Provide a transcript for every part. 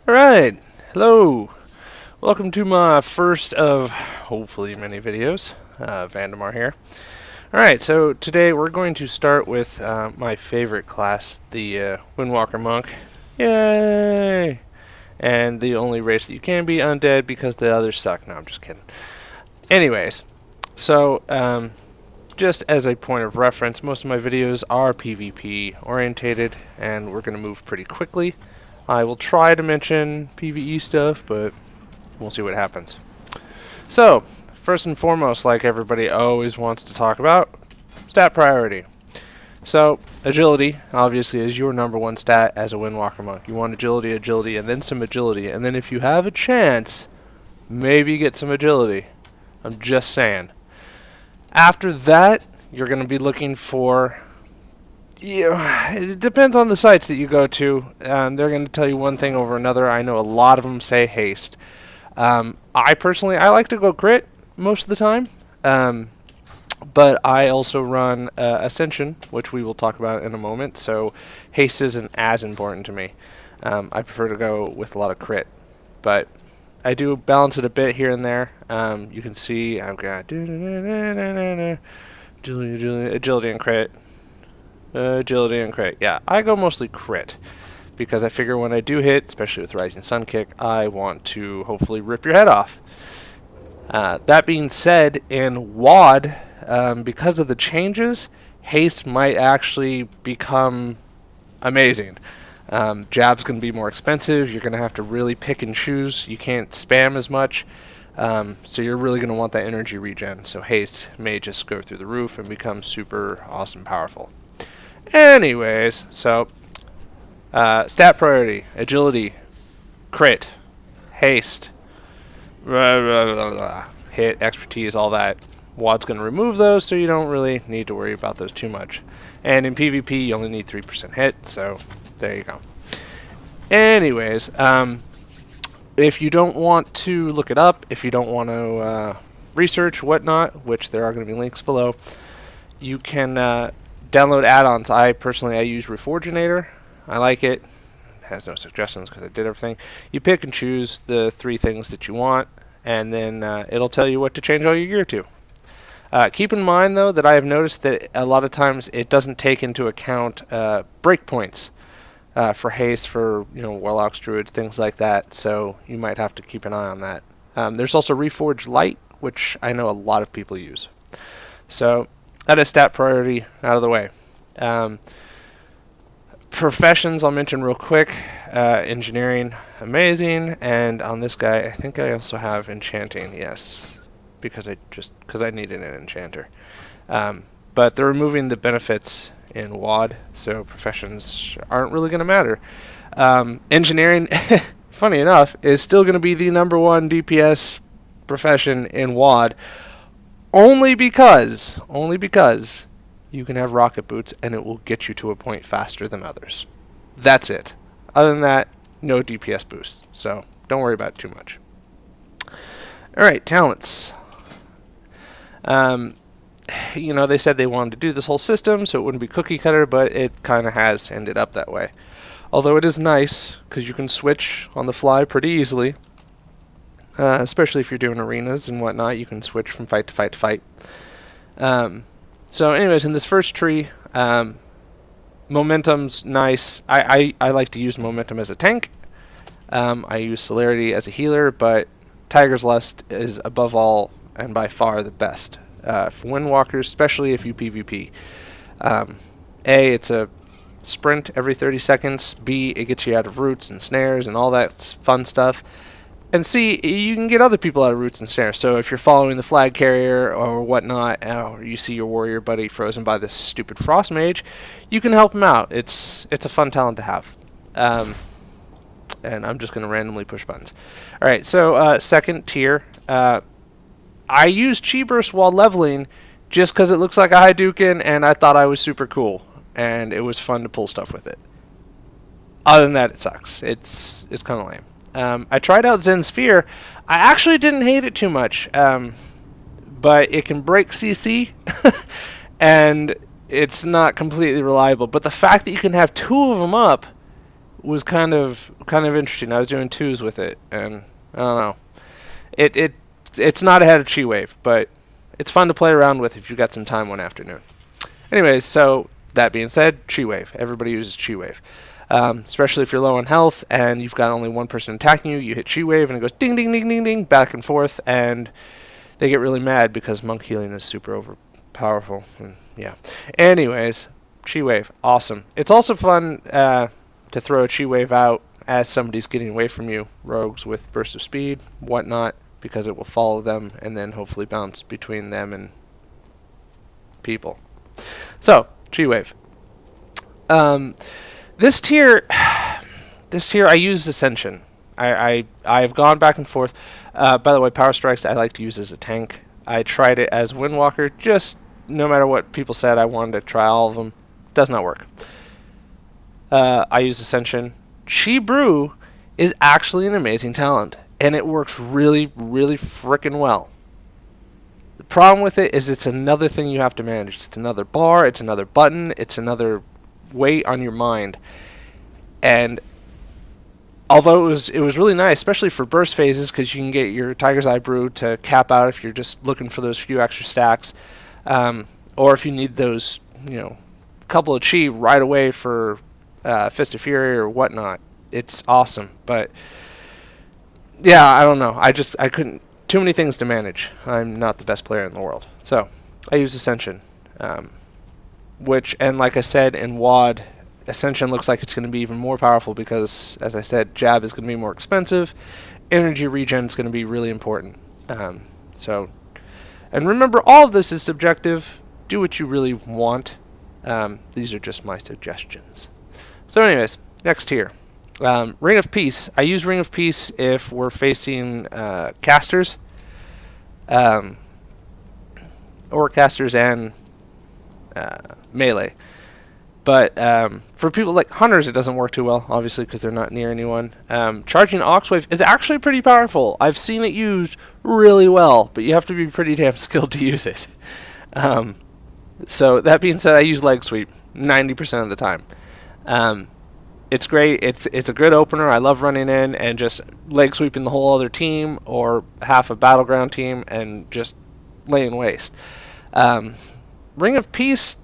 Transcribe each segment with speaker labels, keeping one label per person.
Speaker 1: Alright, hello. Welcome to my first of hopefully many videos. Vandemar here. Alright, so today we're going to start with my favorite class, the Windwalker Monk. Yay! And the only race that you can be undead because the others suck. No, I'm just kidding. Anyways, so just as a point of reference, most of my videos are PvP orientated, and we're going to move pretty quickly. I will try to mention PvE stuff, but we'll see what happens. So, first and foremost, like everybody always wants to talk about, stat priority. So, agility, obviously, is your number one stat as a Windwalker Monk. You want agility, agility, and then some agility. And then if you have a chance, maybe get some agility. I'm just saying. After that, you're going to be looking for... it depends on the sites that you go to. They're going to tell you one thing over another. I know a lot of them say haste. I personally, I like to go crit most of the time. But I also run Ascension, which we will talk about in a moment. So haste isn't as important to me. I prefer to go with a lot of crit. But I do balance it a bit here and there. You can see I've got agility and crit. Agility and crit. Yeah, I go mostly crit because I figure when I do hit, especially with Rising Sun Kick, I want to hopefully rip your head off. That being said, in WoD, because of the changes, haste might actually become amazing. Jabs can be more expensive. You're going to have to really pick and choose. You can't spam as much. So you're really going to want that energy regen. So haste may just go through the roof and become super awesome powerful. Anyways, so stat priority, agility, crit, haste, hit, expertise, all that. WoD's going to remove those, so you don't really need to worry about those too much. And in PvP, you only need 3% hit, so there you go. Anyways, if you don't want to look it up, if you don't want to research whatnot, which there are going to be links below, you can download add-ons. I use Reforginator. I like it. It has no suggestions because I did everything. You pick and choose the 3 things that you want, and then it'll tell you what to change all your gear to. Keep in mind, though, that I have noticed that a lot of times it doesn't take into account breakpoints for haste, for warlocks, druids, things like that. So you might have to keep an eye on that. There's also Reforged Light, which I know a lot of people use. So that is stat priority out of the way. Professions I'll mention real quick. Engineering, amazing, and on this guy I think I also have enchanting. Yes, because I needed an enchanter. But they're removing the benefits in WoD, so professions aren't really going to matter. Engineering, funny enough, is still going to be the number 1 DPS profession in WoD, only because you can have rocket boots and it will get you to a point faster than others. That's it. Other than that, no DPS boost, so don't worry about it too much. Alright, talents. They said they wanted to do this whole system so it wouldn't be cookie cutter, but it kind of has ended up that way. Although it is nice because you can switch on the fly pretty easily. Especially if you're doing arenas and whatnot, you can switch from fight to fight to fight. So anyways, in this first tree, momentum's nice. I like to use momentum as a tank. I use celerity as a healer, but Tiger's Lust is above all and by far the best for Windwalkers, especially if you PvP. A, it's a sprint every 30 seconds. B, it gets you out of roots and snares and all that fun stuff. And C, you can get other people out of roots and snares. So if you're following the flag carrier or whatnot, or you see your warrior buddy frozen by this stupid frost mage, you can help him out. It's a fun talent to have. And I'm just going to randomly push buttons. Alright, so second tier. I use Chi Burst while leveling just because it looks like a Hadouken, and I thought I was super cool. And it was fun to pull stuff with it. Other than that, it sucks. It's kind of lame. I tried out Zen Sphere. I actually didn't hate it too much, but it can break CC, and it's not completely reliable. But the fact that you can have 2 of them up was kind of interesting. I was doing 2s with it, and I don't know. It's not ahead of Chi Wave, but it's fun to play around with if you've got some time one afternoon. Anyways, so that being said, Chi Wave. Everybody uses Chi Wave. Especially if you're low on health and you've got only one person attacking you, you hit Chi Wave and it goes ding, ding, ding, ding, ding, back and forth, and they get really mad because monk healing is super overpowerful. And yeah. Anyways, Chi Wave, awesome. It's also fun to throw a Chi Wave out as somebody's getting away from you, rogues with burst of speed, whatnot, because it will follow them and then hopefully bounce between them and people. So, Chi Wave. This tier, I use Ascension. I've gone back and forth. By the way, Power Strikes I like to use as a tank. I tried it as Windwalker, just no matter what people said, I wanted to try all of them. Does not work. I use Ascension. Chi Brew is actually an amazing talent, and it works really, really frickin' well. The problem with it is it's another thing you have to manage. It's another bar, it's another button, it's another weight on your mind. And although it was really nice, especially for burst phases, because you can get your Tiger's Eye Brew to cap out if you're just looking for those few extra stacks, or if you need those, couple of chi right away for Fist of Fury or whatnot. It's awesome, but yeah, I don't know. I couldn't. Too many things to manage. I'm not the best player in the world, so I use Ascension, and like I said in WoD, Ascension looks like it's going to be even more powerful because, as I said, Jab is going to be more expensive. Energy regen is going to be really important. And remember, all of this is subjective. Do what you really want. These are just my suggestions. So anyways, next tier. Ring of Peace. I use Ring of Peace if we're facing casters. Or casters and melee. But for people like hunters, it doesn't work too well, obviously, because they're not near anyone. Charging Oxwave is actually pretty powerful. I've seen it used really well, but you have to be pretty damn skilled to use it. So that being said, I use Leg Sweep 90% of the time. It's great. It's a good opener. I love running in and just leg sweeping the whole other team or half a battleground team and just laying waste. Ring of Peace,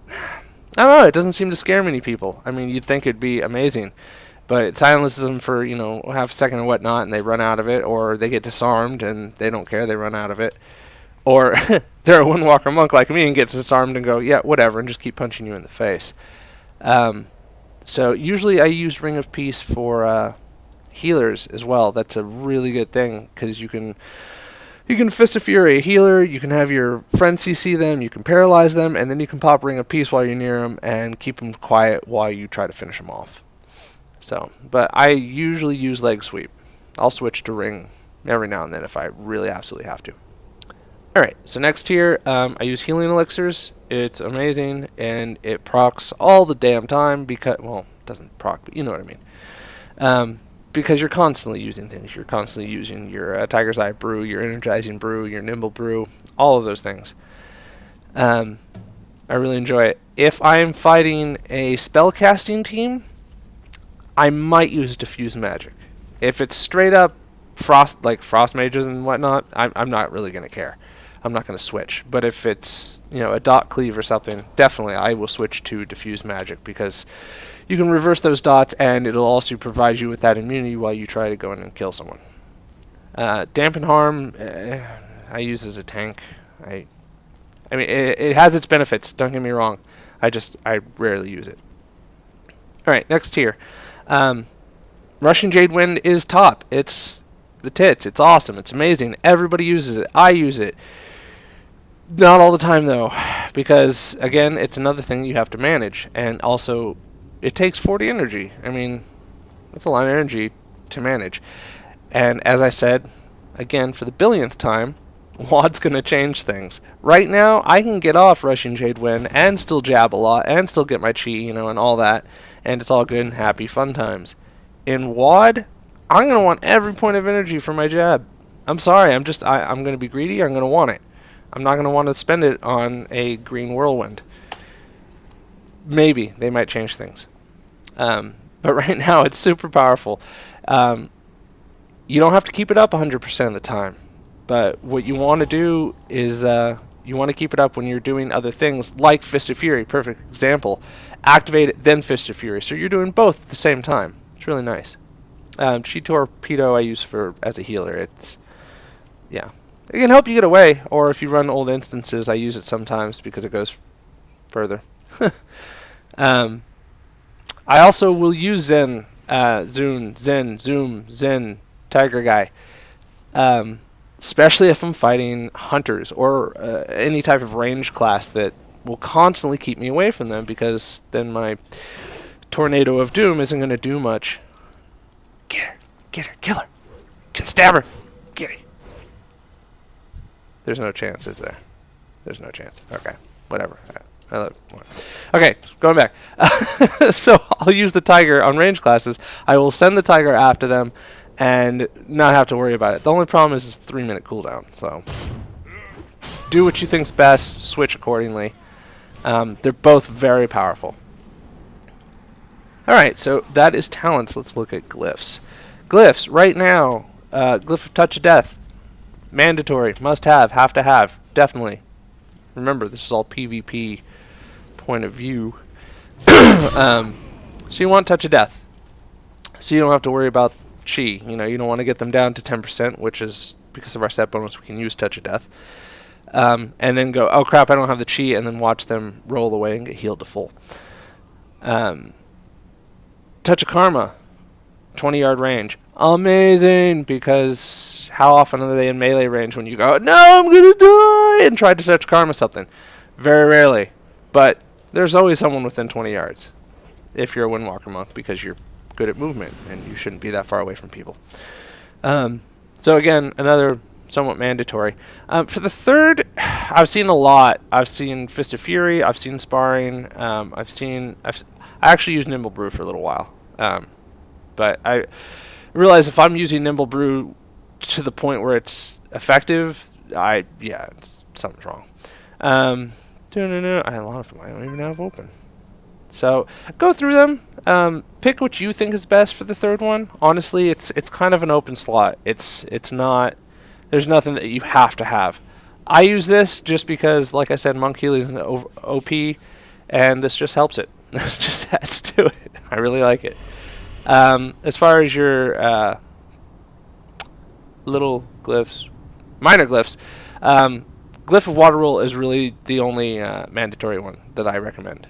Speaker 1: I don't know, it doesn't seem to scare many people. I mean, you'd think it'd be amazing, but it silences them for, half a second or whatnot, and they run out of it, or they get disarmed and they don't care, they run out of it. Or they're a Windwalker monk like me and gets disarmed and go, yeah, whatever, and just keep punching you in the face. So usually I use Ring of Peace for healers as well. That's a really good thing because you can Fist of Fury a healer, you can have your friend CC them, you can paralyze them, and then you can pop Ring of Peace while you're near them and keep them quiet while you try to finish them off. So, but I usually use Leg Sweep. I'll switch to Ring every now and then if I really absolutely have to. Alright, so next tier, I use Healing Elixirs. It's amazing, and it procs all the damn time because, well, it doesn't proc, but you know what I mean. Because you're constantly using things. You're constantly using your Tiger's Eye Brew, your Energizing Brew, your Nimble Brew, all of those things. I really enjoy it. If I'm fighting a spellcasting team, I might use Diffuse Magic. If it's straight up frost mages and whatnot, I'm not really going to care. I'm not going to switch. But if it's, a dot cleave or something, definitely I will switch to Diffuse Magic because you can reverse those dots and it'll also provide you with that immunity while you try to go in and kill someone. Dampen Harm, I use as a tank. I mean, it has its benefits, don't get me wrong. I rarely use it. Alright, next tier. Rushing Jade Wind is top. It's the tits. It's awesome. It's amazing. Everybody uses it. I use it. Not all the time, though, because, again, it's another thing you have to manage. And also, it takes 40 energy. I mean, that's a lot of energy to manage. And as I said, again, for the billionth time, WoD's going to change things. Right now, I can get off Rushing Jade Wind and still jab a lot and still get my chi, and all that. And it's all good and happy, fun times. In WoD, I'm going to want every point of energy for my jab. I'm sorry, I'm going to be greedy, I'm going to want it. I'm not going to want to spend it on a green whirlwind. Maybe, they might change things. But right now, it's super powerful. You don't have to keep it up 100% of the time. But what you want to do is you want to keep it up when you're doing other things, like Fist of Fury, perfect example. Activate it, then Fist of Fury. So you're doing both at the same time. It's really nice. Chi Torpedo I use as a healer. Yeah. It can help you get away, or if you run old instances, I use it sometimes because it goes further. I also will use Zen, Zoom, Tiger Guy. Especially if I'm fighting hunters or any type of range class that will constantly keep me away from them, because then my Tornado of Doom isn't going to do much. Get her, kill her, stab her, get her. There's no chance, is there? There's no chance. Okay, whatever. Okay, going back. So I'll use the tiger on range classes. I will send the tiger after them and not have to worry about it. The only problem is it's 3-minute cooldown. So do what you think's best. Switch accordingly. They're both very powerful. All right, so that is talents. Let's look at glyphs. Glyphs right now. Glyph of Touch of Death. Mandatory. Must have. Have to have. Definitely. Remember, this is all PvP point of view. So you want Touch of Death. So you don't have to worry about chi. You know, you don't want to get them down to 10%, which is because of our set bonus. We can use Touch of Death. And then go, oh crap, I don't have the chi, and then watch them roll away and get healed to full. Touch of Karma. 20-yard range. Amazing, because how often are they in melee range when you go, no, I'm going to die, and try to touch Karma something? Very rarely. But there's always someone within 20 yards if you're a Windwalker Monk, because you're good at movement and you shouldn't be that far away from people. So again, another somewhat mandatory. For the third, I've seen a lot. I've seen Fist of Fury. I've seen Sparring. I actually used Nimble Brew for a little while. But I realize if I'm using Nimble Brew to the point where it's effective, something's wrong. I had a lot of them I don't even have open. So go through them. Pick what you think is best for the third one. Honestly, it's kind of an open slot. It's not. There's nothing that you have to have. I use this just because, like I said, Monk Healy is an OP, and this just helps it. This just adds to it. I really like it. As far as your little glyphs, minor glyphs, Glyph of Water Rule is really the only mandatory one that I recommend,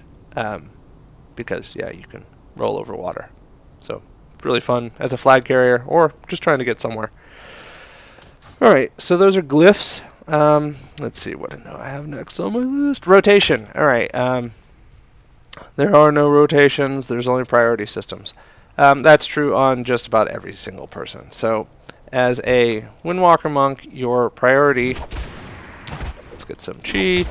Speaker 1: because yeah, you can roll over water, so really fun as a flag carrier or just trying to get somewhere. All right, so those are glyphs. Let's see what I have next on my list. Rotation. All right. There are no rotations. There's only priority systems. That's true on just about every single person. So as a Windwalker Monk, your priority, let's get some chi,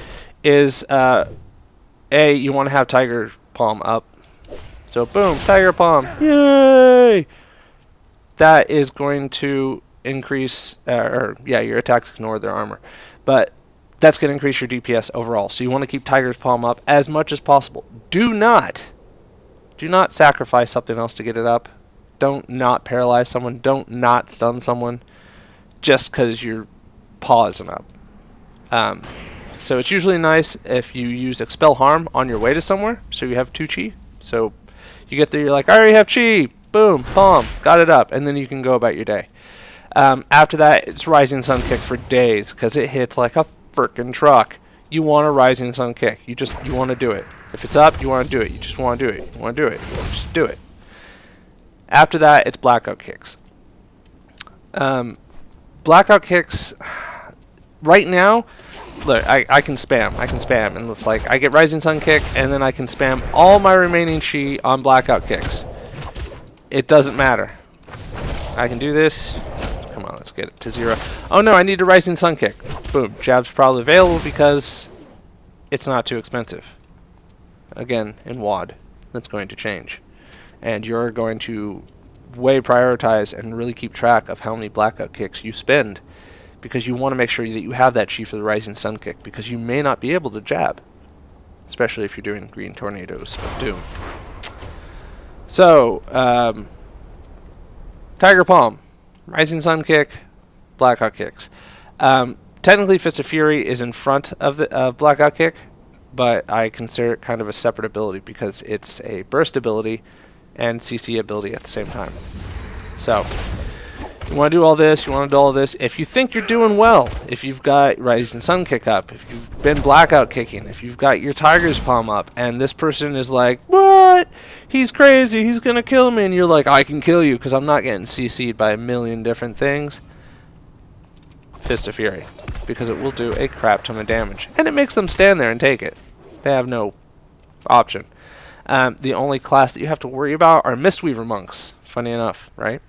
Speaker 1: is you want to have Tiger Palm up. So boom, Tiger Palm. Yay! That is going to increase, your attacks ignore their armor. But that's going to increase your DPS overall. So you want to keep Tiger's Palm up as much as possible. Do not sacrifice something else to get it up. Don't not paralyze someone. Don't not stun someone just because your paw isn't up. So it's usually nice if you use Expel Harm on your way to somewhere, so you have 2 chi. So you get there, you're like, I already have chi. Boom, palm, got it up, and then you can go about your day. After that, it's Rising Sun Kick for days, because it hits like a frickin' truck. You want a Rising Sun Kick. You want to do it. If it's up, you want to do it. You just want to do it. You want to do it. Just do it. After that, it's Blackout Kicks. Blackout Kicks, right now, look, I can spam. And it's like, I get Rising Sun Kick, and then I can spam all my remaining chi on Blackout Kicks. It doesn't matter. I can do this. Come on, let's get it to 0. Oh no, I need a Rising Sun Kick. Boom. Jab's probably available because it's not too expensive. Again, in WoD, that's going to change. And you're going to way prioritize and really keep track of how many Blackout Kicks you spend, because you want to make sure that you have that chi for the Rising Sun Kick, because you may not be able to jab, especially if you're doing Green Tornadoes of Doom. So, Tiger Palm, Rising Sun Kick, Blackout Kicks. Technically, Fist of Fury is in front of the Blackout Kick, but I consider it kind of a separate ability because it's a burst ability and CC ability at the same time. So, you want to do all this, you want to do all this. If you think you're doing well, if you've got Rising Sun Kick up, if you've been Blackout Kicking, if you've got your Tiger's Palm up, and this person is like, what? He's crazy, he's going to kill me, and you're like, I can kill you because I'm not getting CC'd by a million different things. Fist of Fury, because it will do a crap ton of damage, and it makes them stand there and take it. They have no option. The only class that you have to worry about are Mistweaver monks, funny enough, right?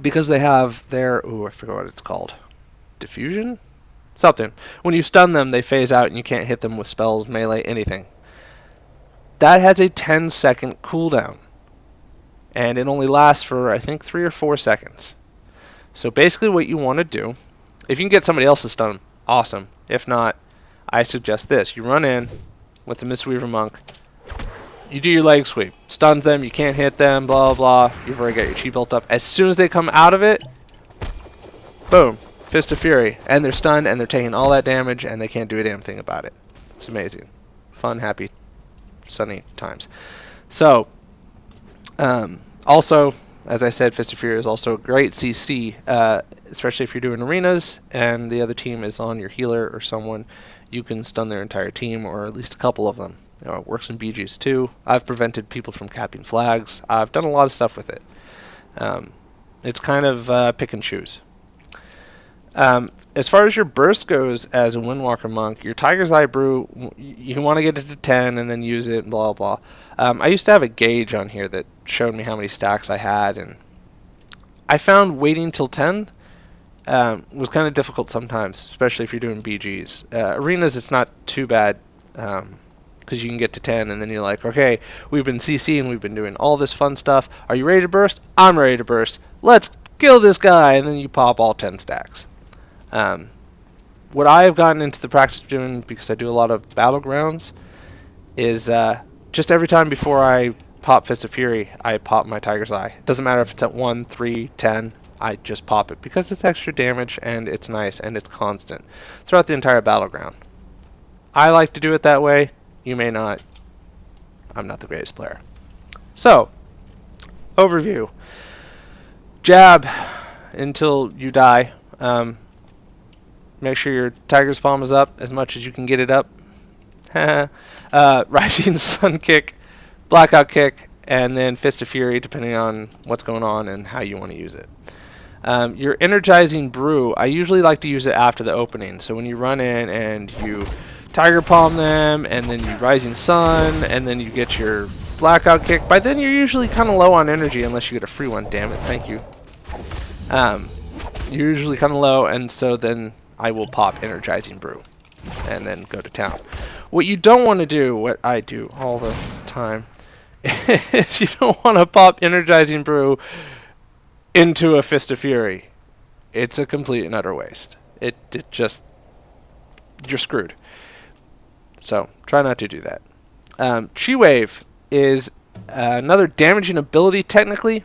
Speaker 1: Because they have their, ooh, I forget what it's called, diffusion? Something. When you stun them, they phase out and you can't hit them with spells, melee, anything. That has a 10-second cooldown, and it only lasts for, I think, 3 or 4 seconds. So basically what you want to do, if you can get somebody else to stun them, awesome. If not, I suggest this. You run in with the Mistweaver Monk, you do your leg sweep, stuns them, you can't hit them, blah, blah, blah. You've already got your chi built up. As soon as they come out of it, boom, Fist of Fury. And they're stunned, and they're taking all that damage, and they can't do a damn thing about it. It's amazing. Fun, happy, sunny times. So, also, as I said, Fist of Fury is also a great CC, especially if you're doing arenas and the other team is on your healer or someone. You can stun their entire team, or at least a couple of them. You know, it works in BGs too. I've prevented people from capping flags. I've done a lot of stuff with it. It's kind of pick and choose. As far as your burst goes as a Windwalker Monk, your Tiger's Eye Brew, you want to get it to 10 and then use it and blah, blah. I used to have a gauge on here that showed me how many stacks I had, and I found waiting till 10 was kind of difficult sometimes, especially if you're doing BGs. Arenas, it's not too bad because you can get to 10 and then you're like, okay, we've been CCing, we've been doing all this fun stuff. Are you ready to burst? I'm ready to burst. Let's kill this guy, and then you pop all 10 stacks. What I have gotten into the practice of doing, because I do a lot of battlegrounds, is just every time before I pop Fist of Fury, I pop my Tiger's Eye. It doesn't matter if it's at 1, 3, 10, I just pop it because it's extra damage and it's nice and it's constant throughout the entire battleground. I like to do it that way. You may not. I'm not the greatest player. So, overview. Jab until you die. Make sure your Tiger's Palm is up as much as you can get it up. Rising Sun Kick, Blackout Kick, and then Fist of Fury, depending on what's going on and how you want to use it. Your Energizing Brew, I usually like to use it after the opening. So when you run in and you Tiger Palm them, and then you Rising Sun, and then you get your Blackout Kick, by then you're usually kind of low on energy unless you get a free one. Damn it, thank you. You're usually kind of low, and so then I will pop Energizing Brew and then go to town. What you don't want to do, what I do all the time, is you don't want to pop Energizing Brew into a Fist of Fury. It's a complete and utter waste. It just, you're screwed. So try not to do that. Chi Wave is another damaging ability technically.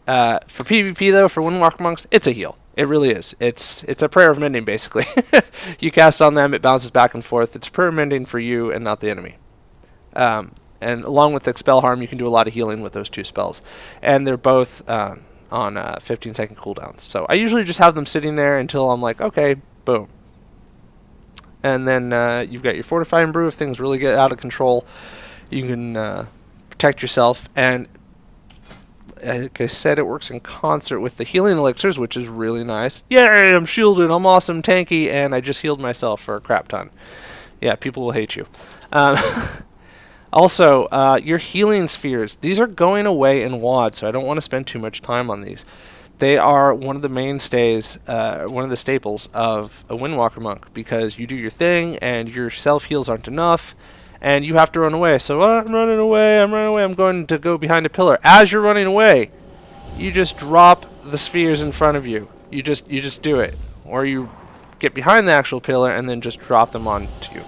Speaker 1: For PvP though, for Windwalker Monks, it's a heal. It really is. It's a prayer of mending basically. You cast on them, it bounces back and forth. It's prayer of mending for you and not the enemy. And along with Expel Harm, you can do a lot of healing with those two spells. And they're both on 15-second cooldowns. So I usually just have them sitting there until I'm like, okay, boom. And then you've got your Fortifying Brew. If things really get out of control, you can protect yourself. And like I said, it works in concert with the healing elixirs, which is really nice. Yay, I'm shielded, I'm awesome, tanky, and I just healed myself for a crap ton. Yeah, people will hate you. Also, your healing spheres. These are going away in WoD, so I don't want to spend too much time on these. They are one of the mainstays, one of the staples of a Windwalker Monk, because you do your thing, and your self-heals aren't enough, and you have to run away. So, I'm running away, I'm going to go behind a pillar. As you're running away, you just drop the spheres in front of you. You just do it. Or you get behind the actual pillar and then just drop them onto you.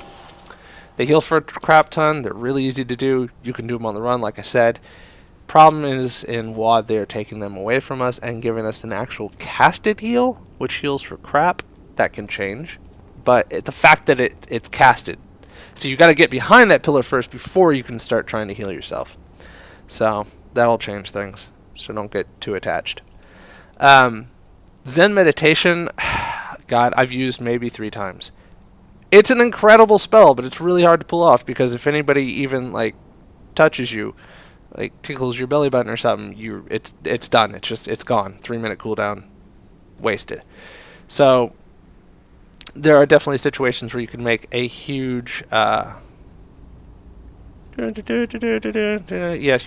Speaker 1: They heal for a crap ton. They're really easy to do. You can do them on the run, like I said. Problem is, in WoD, they're taking them away from us and giving us an actual casted heal, which heals for crap. That can change. But the fact that it's casted. So you got to get behind that pillar first before you can start trying to heal yourself. So that'll change things. So don't get too attached. Zen meditation, God, I've used maybe 3 times. It's an incredible spell, but it's really hard to pull off because if anybody even like touches you, like tickles your belly button or something, it's done. It's gone. 3-minute cooldown, wasted. So there are definitely situations where you can make a huge. Yes,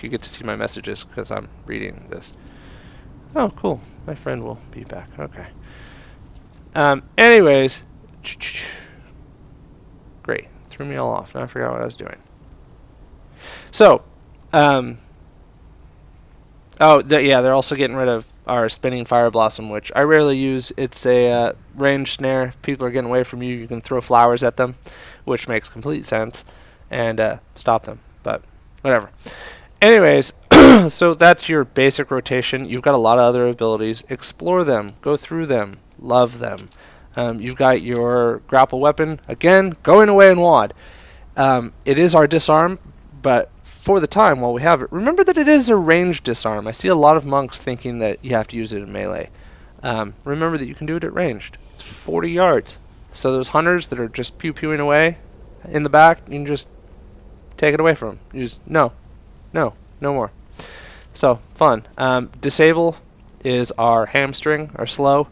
Speaker 1: you get to see my messages because I'm reading this. Oh, cool. My friend will be back. Okay. Anyways. Great. Threw me all off. Now I forgot what I was doing. So, yeah, they're also getting rid of our spinning fire blossom, which I rarely use. It's a range snare. If people are getting away from you, you can throw flowers at them, which makes complete sense, and stop them. But whatever. Anyways, so that's your basic rotation. You've got a lot of other abilities. Explore them. Go through them. Love them. You've got your grapple weapon. Again, going away in WoD. It is our disarm, but for the time while we have it, remember that it is a ranged disarm. I see a lot of monks thinking that you have to use it in melee. Remember that you can do it at ranged. It's 40 yards. So those hunters that are just pew-pewing away in the back, you can just take it away from them. You just, no more. So, fun. Disable is our hamstring, our slow.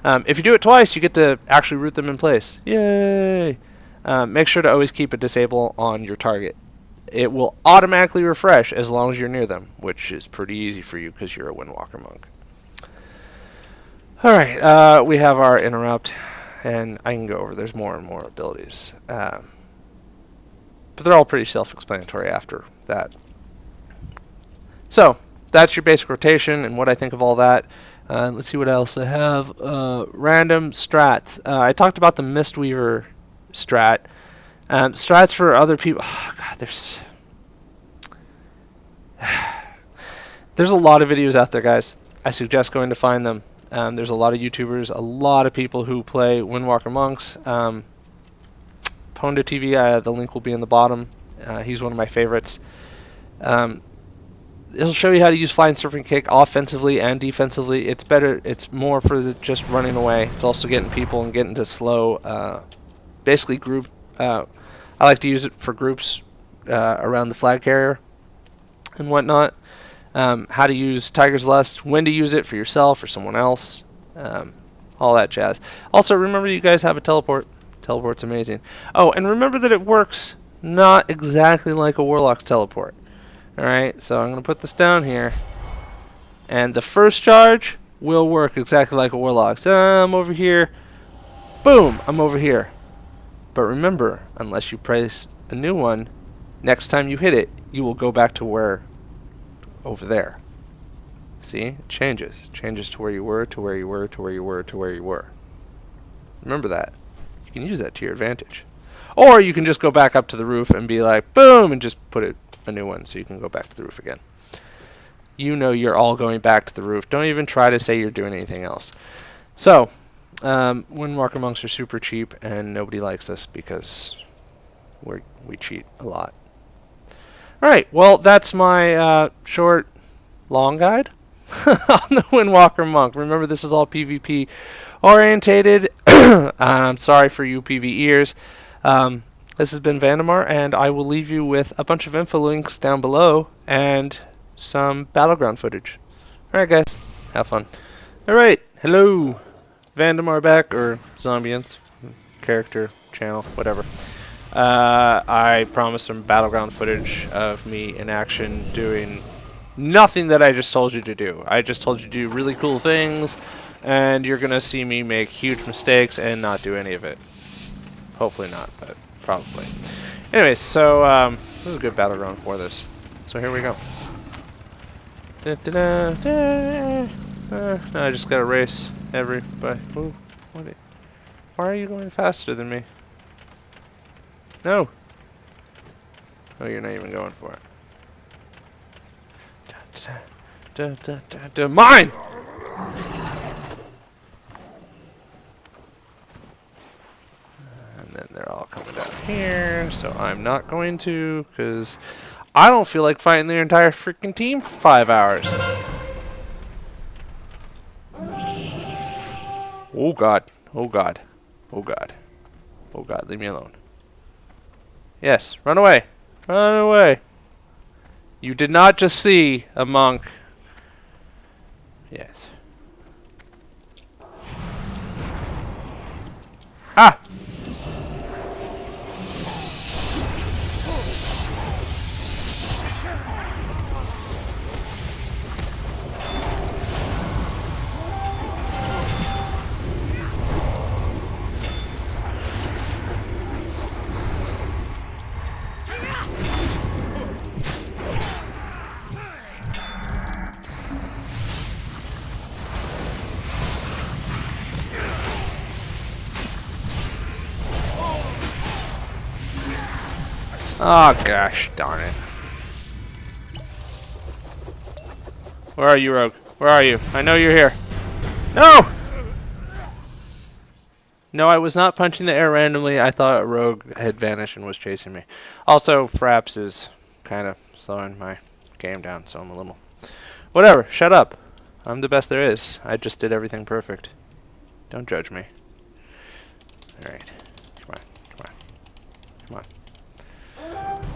Speaker 1: If you do it twice, you get to actually root them in place. Yay! Make sure to always keep a disable on your target. It will automatically refresh as long as you're near them, which is pretty easy for you because you're a Windwalker monk. Alright, we have our interrupt, and I can go over. There's more and more abilities. But they're all pretty self-explanatory after that. So, that's your basic rotation and what I think of all that. Let's see what else I have. Random strats. I talked about the Mistweaver strat. Strats for other people. Oh, God, there's a lot of videos out there, guys. I suggest going to find them. There's a lot of YouTubers, a lot of people who play Windwalker monks. Ponda TV, the link will be in the bottom. He's one of my favorites. It'll show you how to use Flying Serpent Kick offensively and defensively. It's better. It's more for just running away. It's also getting people and getting to slow, basically group. I like to use it for groups around the flag carrier and whatnot. How to use Tiger's Lust, when to use it for yourself or someone else, all that jazz. Also, remember you guys have a teleport. Teleport's amazing. Oh, and remember that it works not exactly like a Warlock's teleport. Alright, so I'm going to put this down here. And the first charge will work exactly like a Warlock's. I'm over here. Boom, I'm over here. But remember, unless you place a new one, next time you hit it, you will go back to where, over there. See, it changes. It changes to where you were, to where you were, to where you were, to where you were. Remember that. You can use that to your advantage. Or you can just go back up to the roof and be like, boom, and just put it a new one so you can go back to the roof again. You know you're all going back to the roof. Don't even try to say you're doing anything else. So, Windwalker monks are super cheap, and nobody likes us because we cheat a lot. Alright, well, that's my short, long guide on the Windwalker monk. Remember, this is all PvP orientated. I'm sorry for you PvE ears. This has been Vandamar, and I will leave you with a bunch of info links down below and some battleground footage. Alright, guys, have fun. Alright, hello. Vandamar back, or Zombians, character, channel, whatever. I promised some battleground footage of me in action doing nothing that I just told you to do. I just told you to do really cool things, and you're going to see me make huge mistakes and not do any of it. Hopefully not, but probably. Anyways, so this is a good battleground for this. So here we go. I just got to race everybody. Ooh, why are you going faster than me? No. Oh, you're not even going for it. Mine! And then they're all coming down here, so I'm not going to, because I don't feel like fighting their entire freaking team for 5 hours. Oh god. Oh god. Oh god. Oh god, leave me alone. Yes, run away. Run away. You did not just see a monk. Yes. Ah! Oh gosh, darn it. Where are you, Rogue? Where are you? I know you're here. No! No, I was not punching the air randomly. I thought Rogue had vanished and was chasing me. Also, Fraps is kind of slowing my game down, so I'm a little... Whatever, shut up. I'm the best there is. I just did everything perfect. Don't judge me. Alright. Come on, come on. Come on.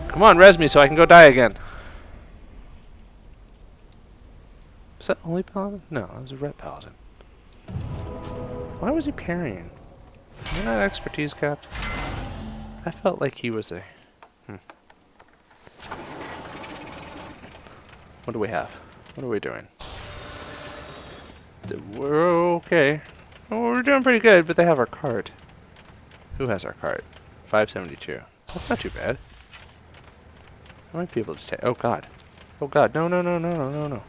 Speaker 1: Come on, res me so I can go die again. Was that only Paladin? No, that was a red Paladin. Why was he parrying? Am I not expertise capped? I felt like he was a... What do we have? What are we doing? We're okay. Oh, we're doing pretty good, but they have our card. Who has our card? 572. That's not too bad. How many people just take? Oh god. Oh god. No, no, no, no, no, no, no.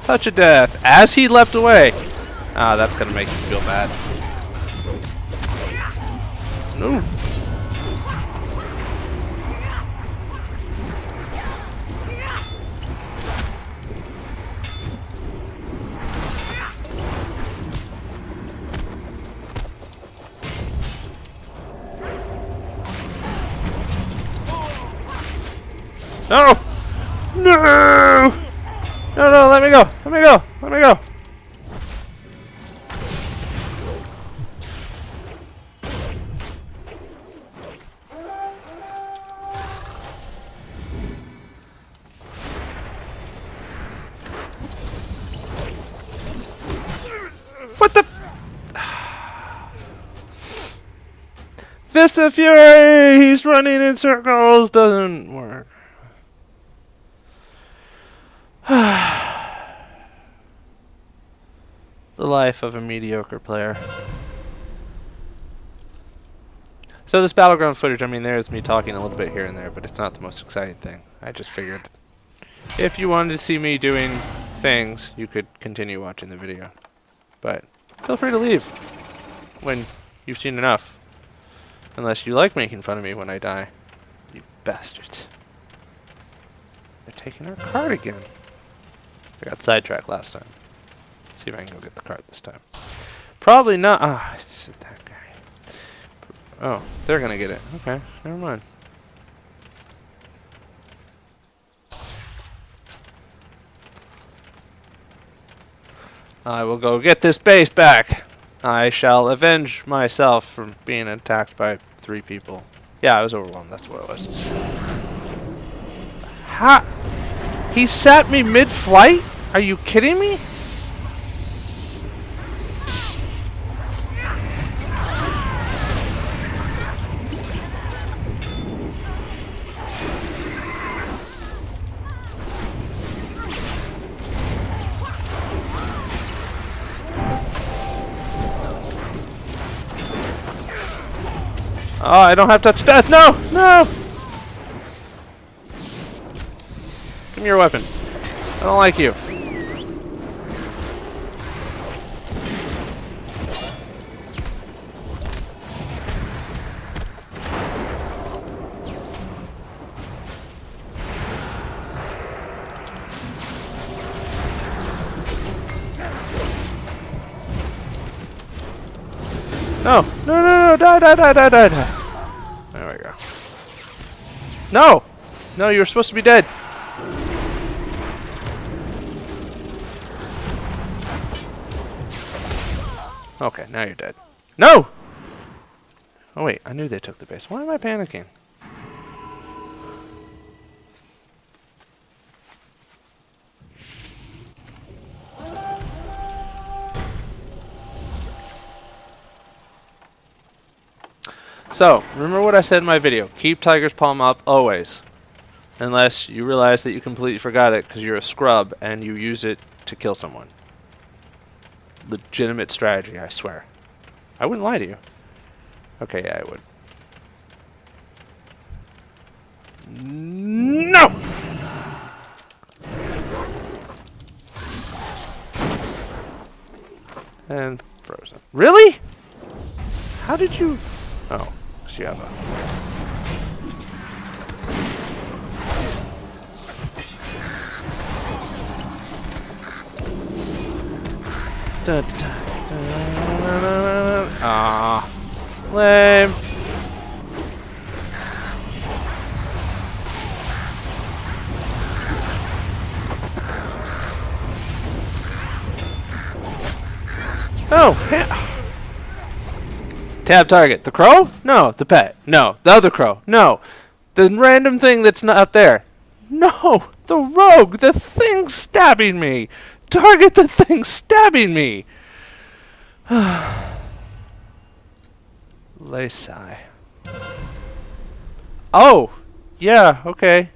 Speaker 1: Touch of death as he leapt away. Ah, that's gonna make you feel bad. No. No! No! No, no, let me go! Let me go! Let me go! What the? Fist of Fury! He's running in circles! Doesn't work. The life of a mediocre player. So this battleground footage, I mean, there's me talking a little bit here and there, but it's not the most exciting thing. I just figured if you wanted to see me doing things, you could continue watching the video. But feel free to leave when you've seen enough. Unless you like making fun of me when I die. You bastards. They're taking our card again. I got sidetracked last time. Let's see if I can go get the card this time. Probably not. Ah, I said that guy. Oh, they're gonna get it. Okay, never mind. I will go get this base back. I shall avenge myself from being attacked by 3 people. Yeah, I was overwhelmed. That's what it was. Ha! He sat me mid-flight? Are you kidding me? Oh, I don't have touch death. No! No! Give me your weapon. I don't like you. No! No, no, no! Die, die, die, die, die, die! There we go. No! No, you were supposed to be dead. Okay, now you're dead. No! Oh wait, I knew they took the base. Why am I panicking? So, remember what I said in my video. Keep Tiger's Palm up always. Unless you realize that you completely forgot it because you're a scrub and you use it to kill someone. Legitimate strategy, I swear. I wouldn't lie to you. Okay, yeah, I would. No! And frozen. Really? How did you... Oh, because you have a... Ah, lame. Oh, tab target. The crow? No. The pet? No. The other crow? No. The random thing that's not there? No. The rogue. The thing stabbing me. Target the thing stabbing me. Laysai. Oh, yeah. Okay.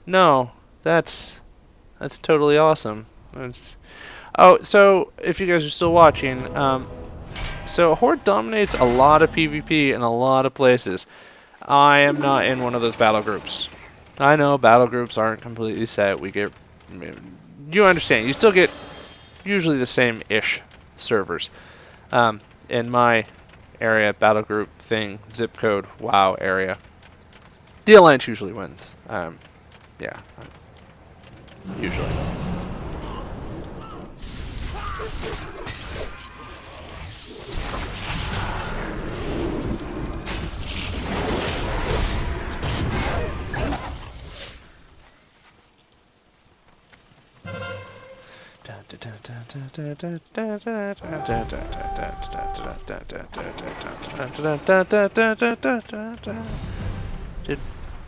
Speaker 1: No, that's totally awesome. Oh, so if you guys are still watching, so Horde dominates a lot of PvP in a lot of places. I am not in one of those battle groups. I know battle groups aren't completely set. We get, you understand. You still get usually the same-ish servers. In my area, battle group thing, zip code, WoW area, the Alliance usually wins. Yeah, usually.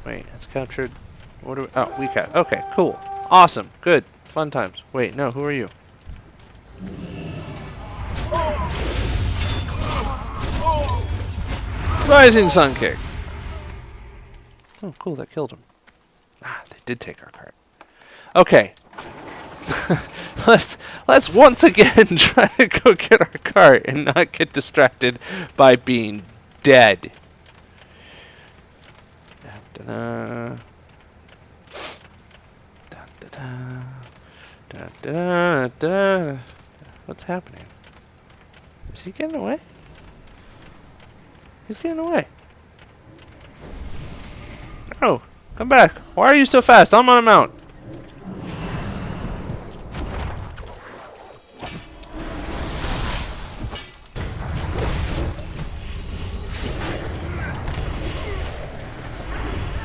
Speaker 1: Wait, it's captured. What do we... Oh, we cat. Okay, cool. Awesome. Good. Fun times. Wait, no, who are you? Rising Sun Kick. Oh, cool, that killed him. Ah, they did take our cart. Okay. let's once again try to go get our cart and not get distracted by being dead. Da-da-da. Da-da-da. Da-da-da. What's happening? Is he getting away? He's getting away. No, come back. Why are you so fast? I'm on a mount.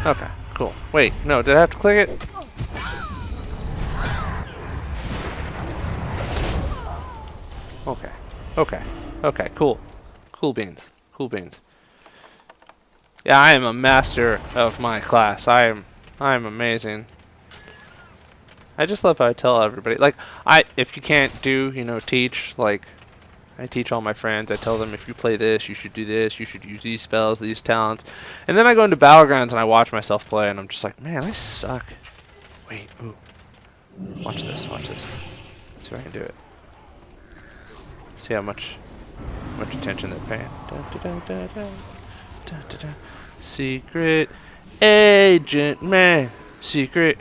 Speaker 1: Okay, cool. Wait, no, did I have to click it? Okay, okay, okay, cool. Cool beans, cool beans. Yeah, I am a master of my class. I am amazing. I just love how I tell everybody, like, if you can't do, teach, like, I teach all my friends. I tell them if you play this, you should do this. You should use these spells, these talents. And then I go into Battlegrounds and I watch myself play, and I'm just like, man, I suck. Wait, ooh. Watch this, watch this. See if I can do it. See how much attention they're paying. Da, da, da, da, da. Secret Agent Man. Secret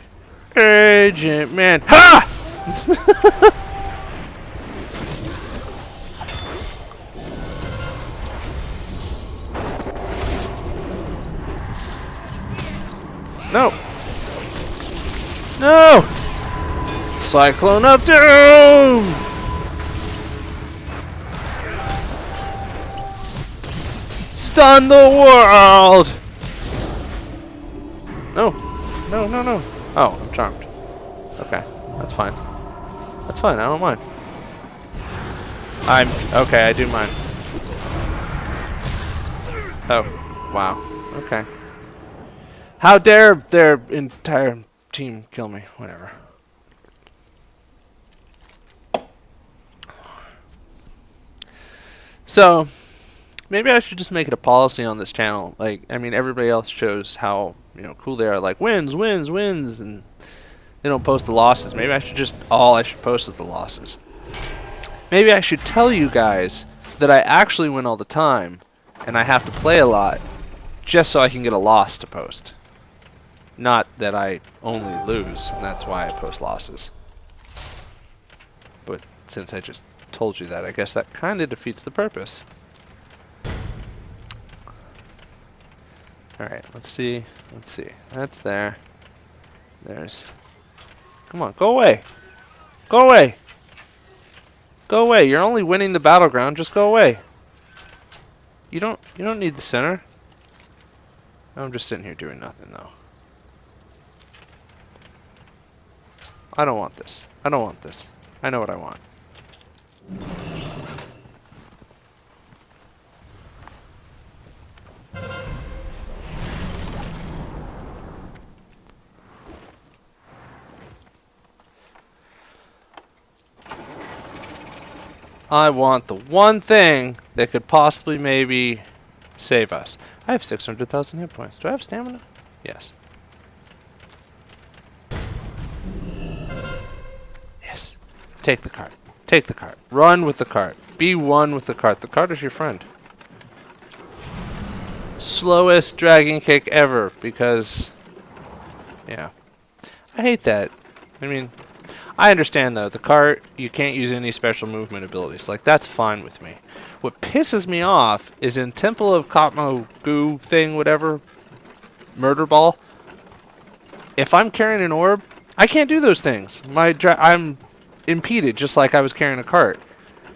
Speaker 1: Agent Man. Ha! No! No! Cyclone of Doom! Stun the world! No. No, no, no. Oh, I'm charmed. Okay, that's fine. That's fine, I don't mind. Okay, I do mind. Oh, wow. Okay. How dare their entire team kill me? Whatever. So, maybe I should just make it a policy on this channel. Like, I mean, everybody else shows how, cool they are. Like, wins, wins, wins, and they don't post the losses. Maybe I should just, all I should post is the losses. Maybe I should tell you guys that I actually win all the time, and I have to play a lot, just so I can get a loss to post. Not that I only lose, and that's why I post losses. But since I just told you that, I guess that kind of defeats the purpose. Alright, let's see. Let's see. That's there. There's... Come on, go away! Go away! Go away! You're only winning the battleground, just go away! You don't need the center. I'm just sitting here doing nothing, though. I don't want this. I don't want this. I know what I want. I want the one thing that could possibly maybe save us. I have 600,000 hit points. Do I have stamina? Yes. Yes. Take the cart. Take the cart. Run with the cart. Be one with the cart. The cart is your friend. Slowest dragon kick ever because... Yeah. I hate that. I mean... I understand though, the cart, you can't use any special movement abilities. Like, that's fine with me. What pisses me off is in Temple of Katmo Goo thing, whatever, Murder Ball, if I'm carrying an orb, I can't do those things. I'm impeded just like I was carrying a cart.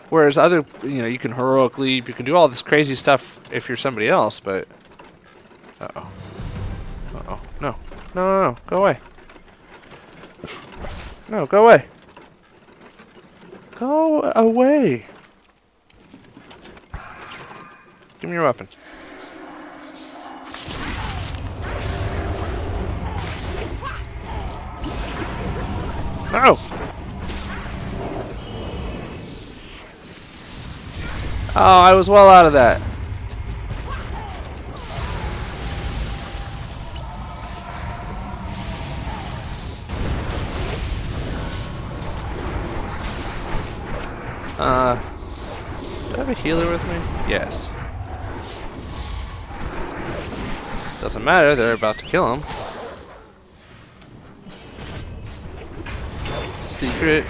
Speaker 1: Whereas other, you can heroic leap, you can do all this crazy stuff if you're somebody else, but... Uh-oh. Uh-oh. No. No, no, no. Go away. No, go away. Go away. Give me your weapon. No! Oh, I was well out of that. Do I have a healer with me? Yes. Doesn't matter, they're about to kill him. Secret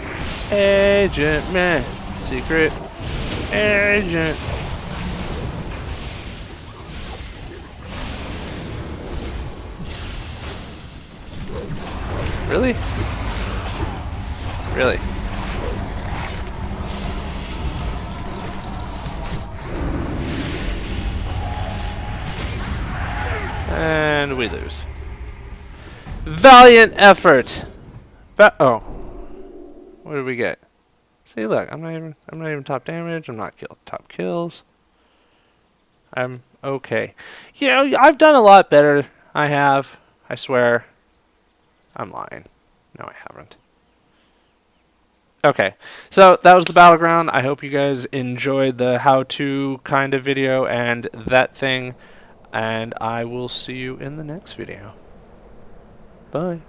Speaker 1: Agent Man. Secret Agent. Really? Really? And we lose. Valiant effort. Oh, what did we get? See, look, I'm not even top damage. I'm not top kills. I'm okay. I've done a lot better. I have. I swear. I'm lying. No, I haven't. Okay, so that was the battleground. I hope you guys enjoyed the how-to kind of video and that thing. And I will see you in the next video. Bye.